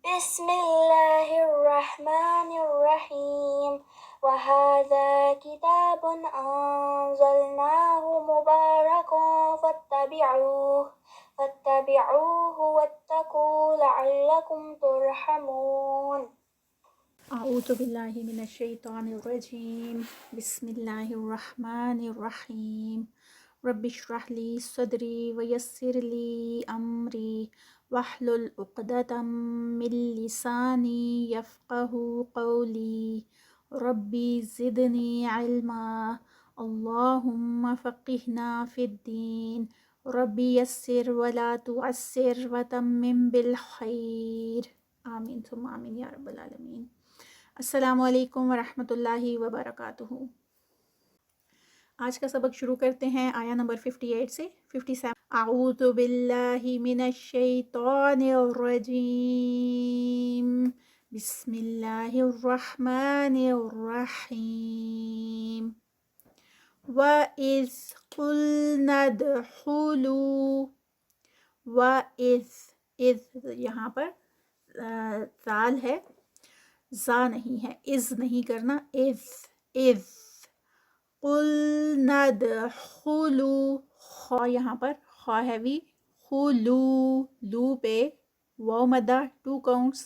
بسم الله الرحمن الرحيم وهذا كتاب أنزلناه مبارك فاتبعوه واتقوا لعلكم ترحمون اعوذ باللہ من الشیطان الرجیم بسم اللہ الرحمن الرحیم رب اشرح لی صدری ویسر لی امری واحلل عقدۃ من لسانی یفقہوا قولی ربی زدنی علما اللہم فقہنا فی الدین ربی یسر ولا تعسر وتمم بالخیر آمین ثم آمین یا رب العالمین۔ السلام علیکم ورحمۃ اللہ وبرکاتہ۔ آج کا سبق شروع کرتے ہیں آیا نمبر 58 سے 57۔ اعوذ باللہ من الشیطان الرجیم بسم اللہ الرحمن الرحیم وَإِذْ قُلْنَا ادْخُلُوا وَإِذْ اذ یہاں پر ذال ہے، زا نہیں ہے، از نہیں کرنا، اذ قُلْنَا ادْخُلُوا خا یہاں پر خا ہیوی، خلو لو پہ واو مدہ 2 کاؤنٹس،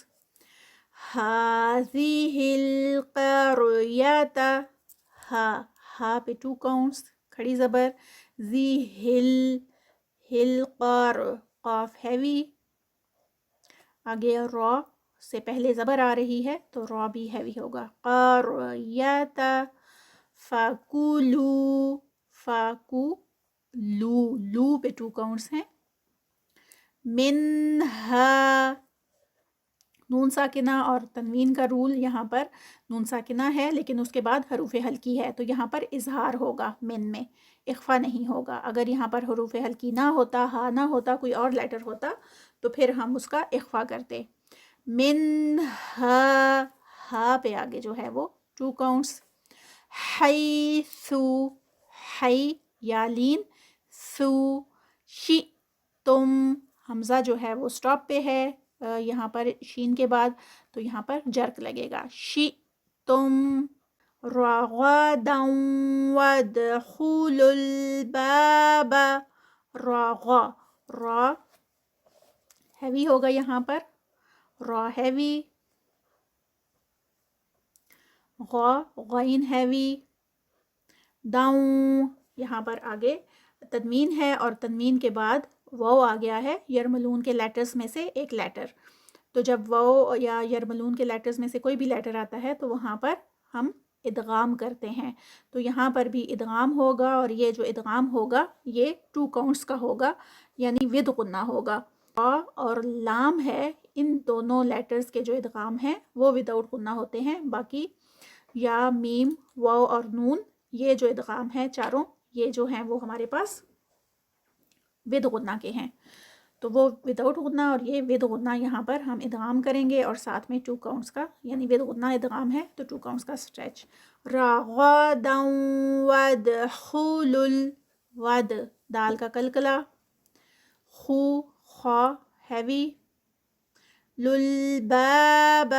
هذه القرية ہا پہ 2 کاؤنٹس کھڑی زبر، ذی ہل قار قاف ہیوی، آگے را سے پہلے زبر آ رہی ہے تو را بھی ہیوی ہوگا، قاریت فاکولو لو پہ 2 کاؤنٹس ہیں، منہا نون ساکنہ اور تنوین کا رول یہاں پر نون ساکنہ ہے لیکن اس کے بعد حروف حلقی ہے تو یہاں پر اظہار ہوگا، من میں اخفا نہیں ہوگا۔ اگر یہاں پر حروف حلقی نہ ہوتا، ہا نہ ہوتا، کوئی اور لیٹر ہوتا تو پھر ہم اس کا اخفا کرتے۔ ہا پہ آگے جو ہے وہ 2 کاؤنٹس، حیثو حی یا لین، سو شی تم حمزہ جو ہے وہ سٹاپ پہ ہے یہاں پر شین کے بعد تو یہاں پر جرک لگے گا، شی تم رغدا وادخلوا الباب را ہیوی ہوگا یہاں پر، را ہیوی، غین ہیوی، داؤں یہاں پر آگے تنوین ہے اور تنوین کے بعد واو آ گیا ہے یرملون کے لیٹرز میں سے ایک لیٹر، تو جب واو یا یرملون کے لیٹرز میں سے کوئی بھی لیٹر آتا ہے تو وہاں پر ہم ادغام کرتے ہیں، تو یہاں پر بھی ادغام ہوگا اور یہ جو ادغام ہوگا یہ 2 کاؤنٹس کا ہوگا یعنی ود غنہ ہوگا، اور لام ہے ان دونوں لیٹرز کے جو ادغام ہیں وہ وداؤٹ غنہ ہوتے ہیں، باقی یا میم واو اور نون یہ جو ادغام ہے چاروں یہ جو ہیں وہ ہمارے پاس ود غنہ کے ہیں، تو وہ وداؤٹ غنہ اور یہ ود غنہ یہاں پر ہم ادغام کریں گے اور ساتھ میں 2 کاؤنٹس کا یعنی ود غنہ ادغام ہے تو 2 کاؤنٹس کا اسٹریچ، راغدا وادخلوا ود دال کا کلکلا، خو خا ہیوی، للباب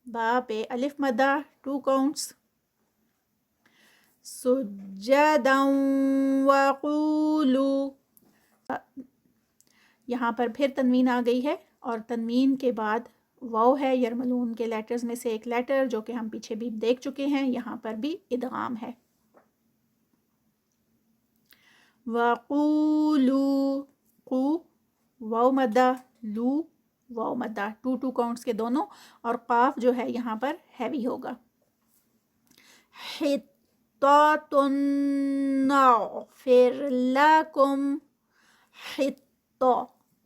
با پہ الف مدہ 2 کاؤنٹس، سجدا وقولوا یہاں پر پھر تنوین آ گئی ہے اور تنوین کے بعد واو ہے یرملون کے لیٹرز میں سے ایک لیٹر جو کہ ہم پیچھے بھی دیکھ چکے ہیں، یہاں پر بھی ادغام ہے، وقولوا قو واو مدہ، لو واو مدہ 2 کاؤنٹس کے دونوں، اور قاف جو ہے یہاں پر ہیوی ہوگا، حطات نغفر لکم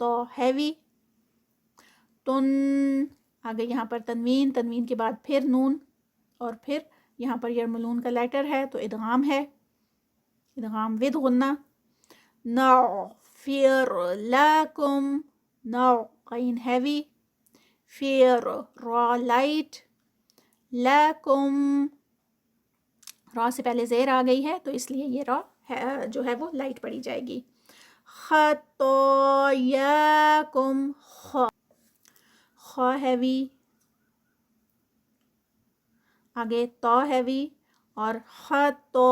تو ہیوی، تن آگے یہاں پر تنوین کے بعد پھر نون اور پھر یہاں پر یرملون کا لیٹر ہے تو ادغام ہے، ادغام ود غنہ، نغفر لکم غین ہیوی، فیر را لائٹ، لکم را سے پہلے زیر آ گئی ہے تو اس لیے یہ را جو ہے وہ لائٹ پڑی جائے گی، خطایاکم خا ہیوی، آگے تو ہیوی، اور تو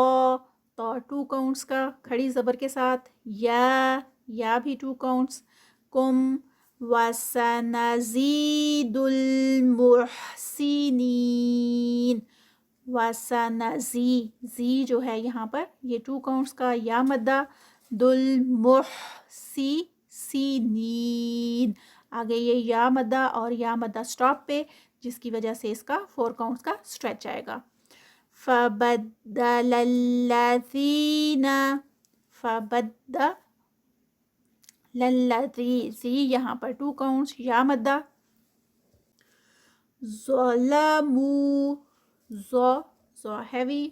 2 کاؤنٹس کا کھڑی زبر کے ساتھ، یا بھی 2 کاؤنٹس، کم، وَسَنَزِيدُ الْمُحْسِنِينَ، زی جو ہے یہاں پر یہ 2 کاؤنٹس کا یا مدہ، سینین، آگے یہ یا مدہ اور یا مدہ سٹاپ پہ، جس کی وجہ سے اس کا 4 کاؤنٹس کا سٹریچ آئے گا. فَبَدَّلَ الَّذِينَ، زی یہاں پر 2 کاؤنٹس یا مدہ، ظلموا، زو ہیوی،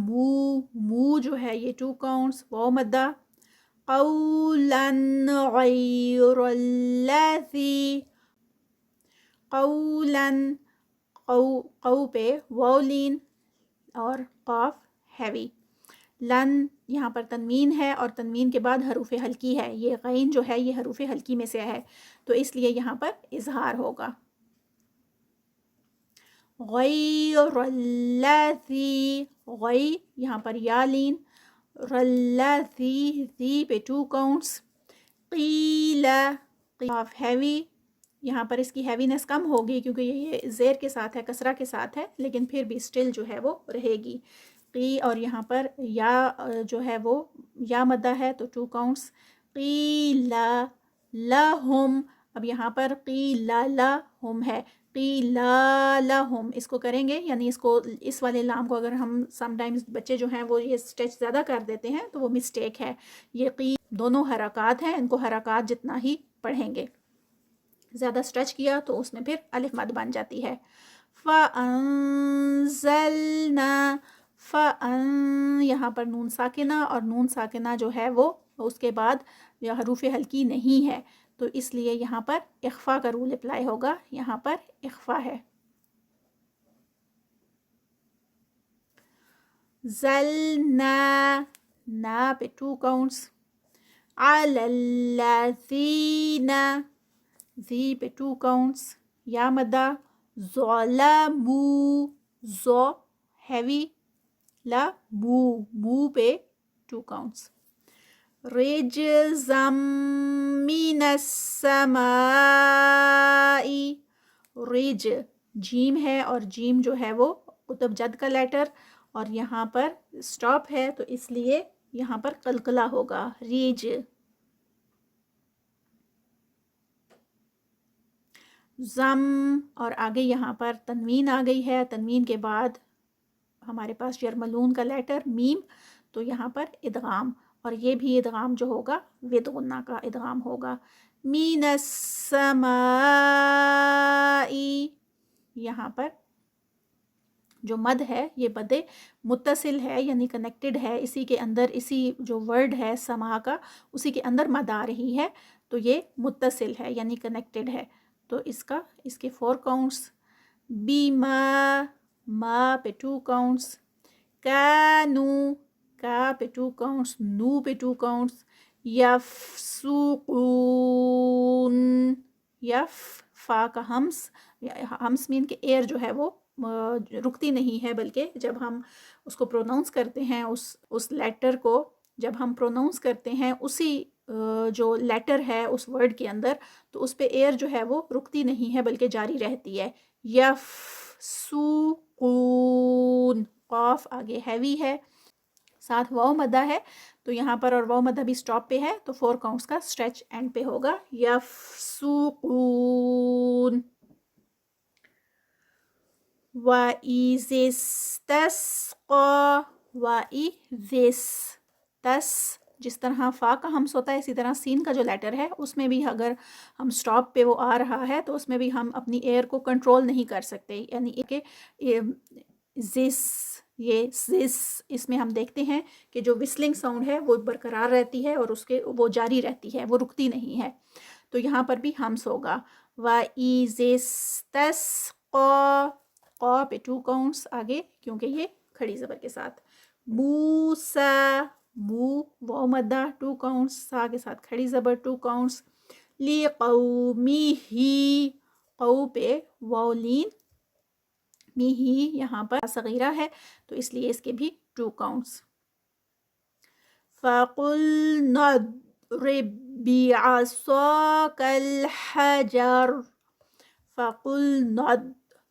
مو جو ہے یہ 2 کاؤنٹس واو مدہ، قولا غیر الذی، قولا، قو پہ واو لین اور قاف ہیوی، لن یہاں پر تنوین ہے اور تنوین کے بعد حروف حلقی ہے، یہ غین جو ہے یہ حروف حلقی میں سے ہے تو اس لیے یہاں پر اظہار ہوگا. غیر الذی، یہاں پر یا لین، الذی پہ 2 کاؤنٹس، قیل، قاف ہیوی، یہاں پر اس کی ہیوینس کم ہوگی کیونکہ یہ زیر کے ساتھ ہے، کسرہ کے ساتھ ہے، لیکن پھر بھی سٹل جو ہے وہ رہے گی. اور یہاں پر یا جو ہے وہ یا مدہ ہے تو 2 کاؤنٹس، قیل لہم، اب یہاں پر قیل لہم ہے، قیل لہم، اس کو کریں گے یعنی اس والے لام کو اگر ہم سم ٹائمز بچے جو ہیں وہ یہ سٹیچ زیادہ کر دیتے ہیں تو وہ مسٹیک ہے. یہ قیل دونوں حرکات ہیں، ان کو حرکات جتنا ہی پڑھیں گے، زیادہ سٹریچ کیا تو اس میں پھر الف مد بن جاتی ہے. فَأَنزَلْنَا، یہاں پر نون ساکنہ، اور نون ساکنہ جو ہے وہ اس کے بعد یا حروف حلقی نہیں ہے تو اس لیے یہاں پر اخفا کا رول اپلائی ہوگا، یہاں پر اخفا ہے. زلنا، نا پہ 2 کاؤنٹس، علی الذین، زی پہ 2 کاؤنٹس یا مدہ، ظلموا، زو ہیوی، مو پہ 2 کاؤنٹس، رجزا من السماء، رج جیم ہے اور جیم جو ہے وہ قطب جد کا لیٹر اور یہاں پر سٹاپ ہے تو اس لیے یہاں پر قلقلہ ہوگا، ریج. زم، اور آگے یہاں پر تنوین آ گئی ہے، تنوین کے بعد ہمارے پاس یرملون کا لیٹر میم تو یہاں پر ادغام، اور یہ بھی ادغام جو ہوگا ود غنہ کا ادغام ہوگا. من السماء، یہاں پر جو مد ہے یہ مد متصل ہے یعنی کنیکٹڈ ہے، اسی کے اندر اسی جو ورڈ ہے سما کا اسی کے اندر مد آ رہی ہے تو یہ متصل ہے یعنی کنیکٹڈ ہے تو اس کے 4 کاؤنٹس، ما پہ 2 کاؤنٹس، کانو، کا پہ 2 کاؤنٹس، نو پہ 2 کاؤنٹس، یفسوقون، فا کا ہمس مین کہ ایئر جو ہے وہ رکتی نہیں ہے بلکہ جب ہم اس کو پروناؤنس کرتے ہیں اس لیٹر کو جب ہم پروناؤنس کرتے ہیں اسی جو لیٹر ہے اس ورڈ کے اندر تو اس پہ ایئر جو ہے وہ رکتی نہیں ہے بلکہ جاری رہتی ہے. یفسوقون، قاف آگے ہیوی ہے، ساتھ واو مدہ ہے تو یہاں پر اور واو مدہ بھی سٹاپ پہ ہے تو 4 کاؤنٹس کا سٹریچ اینڈ پہ ہوگا. یفسوقون. وَإِذِ اسْتَسْقَى، جس طرح فا کا ہمس ہوتا ہے اسی طرح سین کا جو لیٹر ہے اس میں بھی اگر ہم سٹاپ پہ وہ آ رہا ہے تو اس میں بھی ہم اپنی ایئر کو کنٹرول نہیں کر سکتے، یعنی کہ اس میں ہم دیکھتے ہیں کہ جو وسلنگ ساؤنڈ ہے وہ برقرار رہتی ہے اور وہ جاری رہتی ہے، وہ رکتی نہیں ہے تو یہاں پر بھی ہمس ہوگا. وَإِذِ اسْتَسْقَى، قا پہ 2 کاؤنٹس آگے کیونکہ یہ کھڑی زبر کے ساتھ، موسیٰ، مو واو مدہ 2 کاؤنٹس، سا کے ساتھ کھڑی زبر 2 کاؤنٹس، لِقَوْمِهِ قو پہ واو لین، میہی یہاں پر صغیرہ ہے تو اس لیے اس کے بھی 2 کاؤنٹس. فَقُلْنَا اضْرِب بِعَصَاكَ الْحَجَرَ. فَقُلْنَا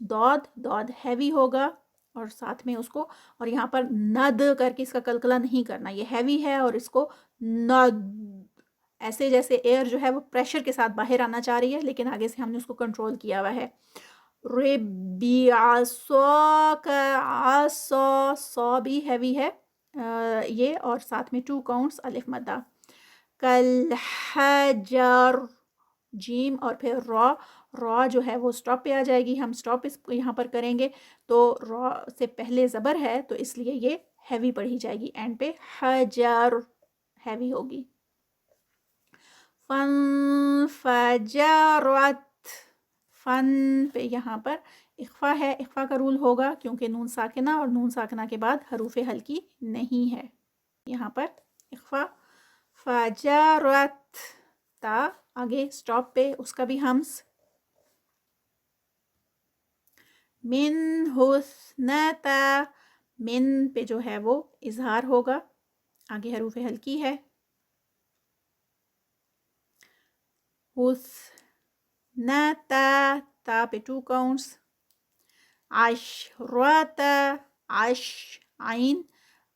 ضاد ہیوی ہوگا اور ساتھ میں اس کو، اور یہاں پر ند کر کے اس کا قلقلہ نہیں کرنا، یہ ہیوی ہے اور اس کو ند ایسے جیسے ایئر جو ہے وہ پریشر کے ساتھ باہر آنا چاہ رہی ہے، لیکن آگے سے ہم نے اس کو کنٹرول کیا ہوا ہے. ربی عصاک، عصا سو بھی ہیوی ہے یہ، اور ساتھ میں 2 کاؤنٹس الف مدہ. کالحجر جیم اور پھر را جو ہے وہ سٹاپ پہ آ جائے گی، ہم سٹاپ اس کو یہاں پر کریں گے تو را سے پہلے زبر ہے تو اس لیے یہ ہیوی پڑھی جائے گی، اینڈ پہ حجر ہیوی ہوگی. فانفجرت، فن پہ یہاں پر اخفا ہے، اخفا کا رول ہوگا کیونکہ نون ساکنہ اور نون ساکنہ کے بعد حروف حلقی نہیں ہے، یہاں پر اخفا. فجرت تا آگے سٹاپ پہ اس کا بھی ہمس. من حسنتا، من پہ جو ہے وہ اظہار ہوگا، آگے حروف حلقی ہے. حسنتا تا پہ 2 کاؤنٹس. عشرت، عش عین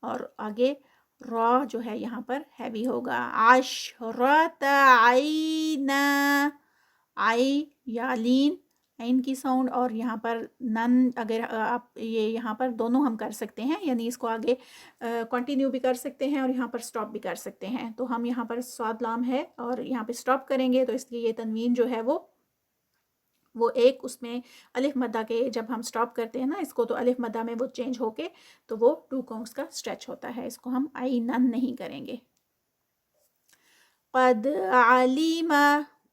اور آگے را جو ہے یہاں پر ہیوی ہوگا. عشرت عینا، آئی یا لین عین کی ساؤنڈ، اور یہاں پر نن اگر آپ یہ یہاں پر دونوں ہم کر سکتے ہیں، یعنی اس کو آگے کنٹینیو بھی کر سکتے ہیں اور یہاں پر سٹاپ بھی کر سکتے ہیں. تو ہم یہاں پر صاد لام ہے اور یہاں پہ سٹاپ کریں گے تو اس لیے یہ تنوین جو ہے وہ ایک اس میں الف مدہ کے جب ہم سٹاپ کرتے ہیں نا اس کو تو الف مدہ میں وہ چینج ہو کے تو وہ 2 کاؤنٹس کا اسٹریچ ہوتا ہے، اس کو ہم عینن نہیں کریں گے. قد علیم،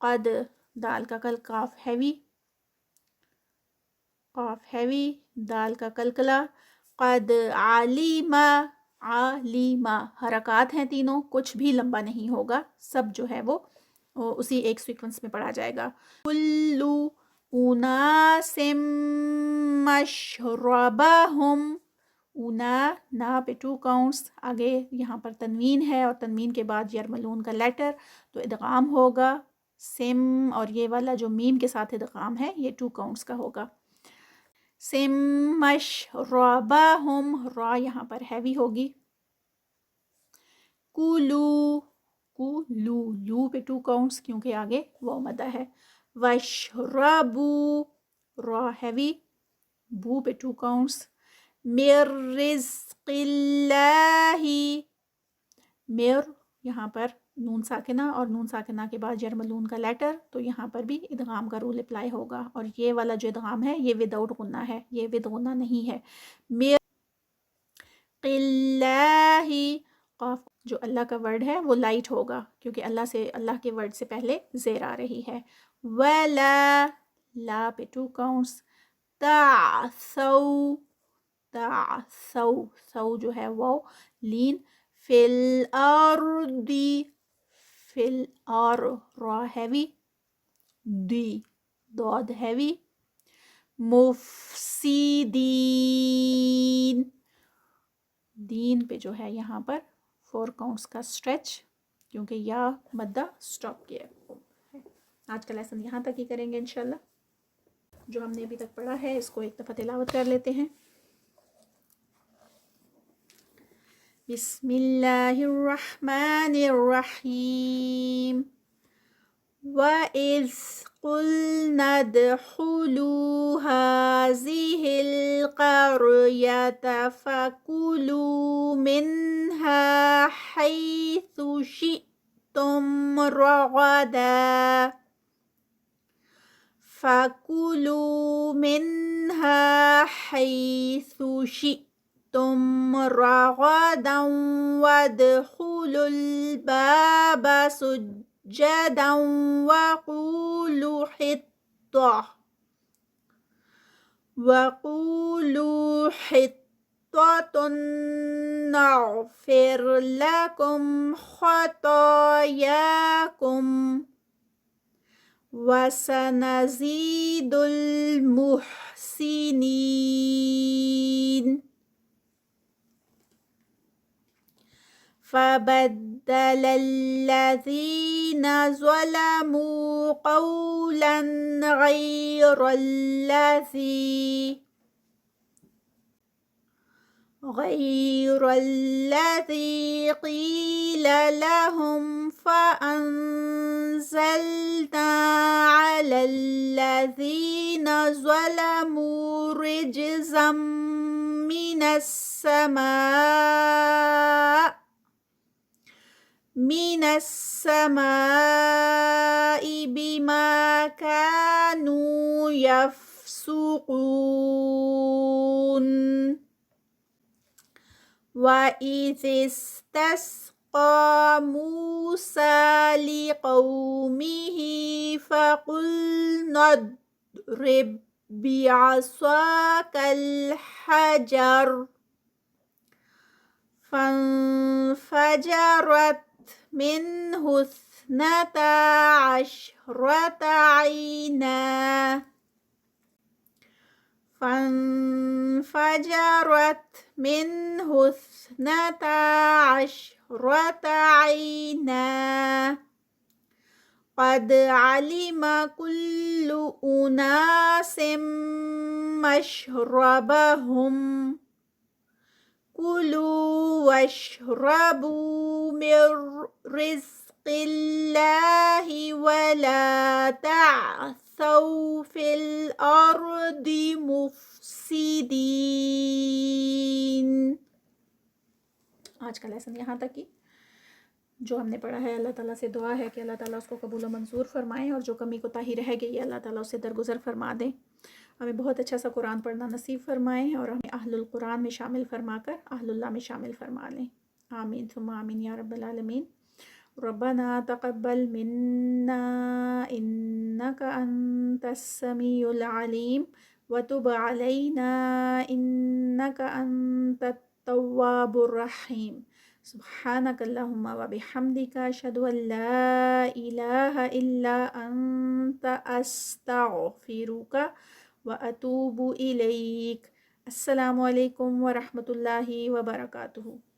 قد دال کا کل قاف ہیوی، قاف ہیوی دال کا کلکلا. قد علیم، علیم حرکات ہیں تینوں، کچھ بھی لمبا نہیں ہوگا، سب جو ہے وہ اسی ایک سیکوینس میں پڑھا جائے گا. کلو اناس مشربہم، اونا نا پہ 2 کاؤنٹس، آگے یہاں پر تنوین ہے اور تنوین کے بعد یرملون کا لیٹر تو ادغام ہوگا. سم اور یہ والا جو میم کے ساتھ ادغام ہے یہ 2 کاؤنٹس کا ہوگا. سم مشربہم، را یہاں پر ہیوی ہوگی. کولو، کولو لو پہ 2 کاؤنٹس کیونکہ آگے وہ مدہ ہے. وشربو، را ہیوی، بو پہ 2 کاؤنٹس. مر رزق اللہ، مر یہاں پر نون ساکنہ اور نون ساکنہ کے بعد یرملون کا لیٹر تو یہاں پر بھی ادغام کا رول اپلائی ہوگا، اور یہ والا جو ادغام ہے یہ وداؤٹ غنہ ہے، یہ ود غنہ نہیں ہے. مر اللہ، قاف جو اللہ کا ورڈ ہے وہ لائٹ ہوگا کیونکہ اللہ کے ورڈ سے پہلے زیر آ رہی ہے. ولا، لا پہ 2 کاؤنٹس. تعثو، تعثو سو جو ہے وہ لین. فی الارض، فی الار را ہیوی، دی ضاد ہیوی. مفسدین، دین پہ جو ہے یہاں پر 4 کاؤنٹس کا اسٹریچ کیونکہ یا مدہ سٹاپ کیا. آج کا لیسن یہاں تک ہی کریں گے انشاءاللہ. جو ہم نے ابھی تک پڑھا ہے اس کو ایک دفعہ تلاوت کر لیتے ہیں. بسم اللہ الرحمن الرحیم. وَإِذْ قُلْنَا ادْخُلُوا هَٰذِهِ الْقَرْيَةَ فَكُلُوا مِنْهَا حَيْثُ شِئْتُمْ رَغَدًا، فَكُلُوا مِنْهَا حَيْثُ شِئْتُمْ رَغَدًا وَادْخُلُوا الْبَابَ سُجَّدًا وَقُولُوا حِطَّةٌ نَغْفِرْ لَكُمْ خَطَايَاكُمْ وَسَنَزِيدُ الْمُحْسِنِينَ فَبَدَّلَ الَّذِينَ ظَلَمُوا قَوْلًا غَيْرَ الَّذِي قِيلَ لَهُمْ فَأَنزَلْنَا عَلَى الَّذِينَ ظَلَمُوا رِجْزًا مِّنَ السَّمَاءِ بِمَا كَانُوا يَفْسُقُونَ وَإِذِ اسْتَسْقَىٰ مُوسَىٰ لِقَوْمِهِ فَقُلْنَا اضْرِب بِّعَصَاكَ الْحَجَرَ فَانفَجَرَتْ مِنْهُ اثْنَتَا عَشْرَةَ عَيْنًا قَدْ عَلِمَ كُلُّ أُنَاسٍ مَّشْرَبَهُمْ كُلُوا وَاشْرَبُوا مِن رِّزْقِ اللَّهِ وَلَا تَعْثَوْا فِي الْأَرْضِ مُفْسِدِينَ۔ آج کا لیسن یہاں تک ہی۔ جو ہم نے پڑھا ہے اللہ تعالیٰ سے دعا ہے کہ اللہ تعالیٰ اس کو قبول و منظور فرمائیں، اور جو کمی کوتاہی رہ گئی ہے اللہ تعالیٰ اسے درگزر فرما دیں۔ ہمیں بہت اچھا سا قرآن پڑھنا نصیب فرمائیں، اور ہمیں اہل القرآن میں شامل فرما کر اہل اللہ میں شامل فرما لیں۔ آمین ثم آمین یا رب العالمین۔ ربنا تقبل منا انك انت السميع العليم وتب علينا انك انت التواب الرحيم سبحانك اللهم وبحمدك اشهد ان لا اله الا انت استغفرك واتوب اليك۔ السلام علیکم ورحمۃ اللہ وبرکاتہ۔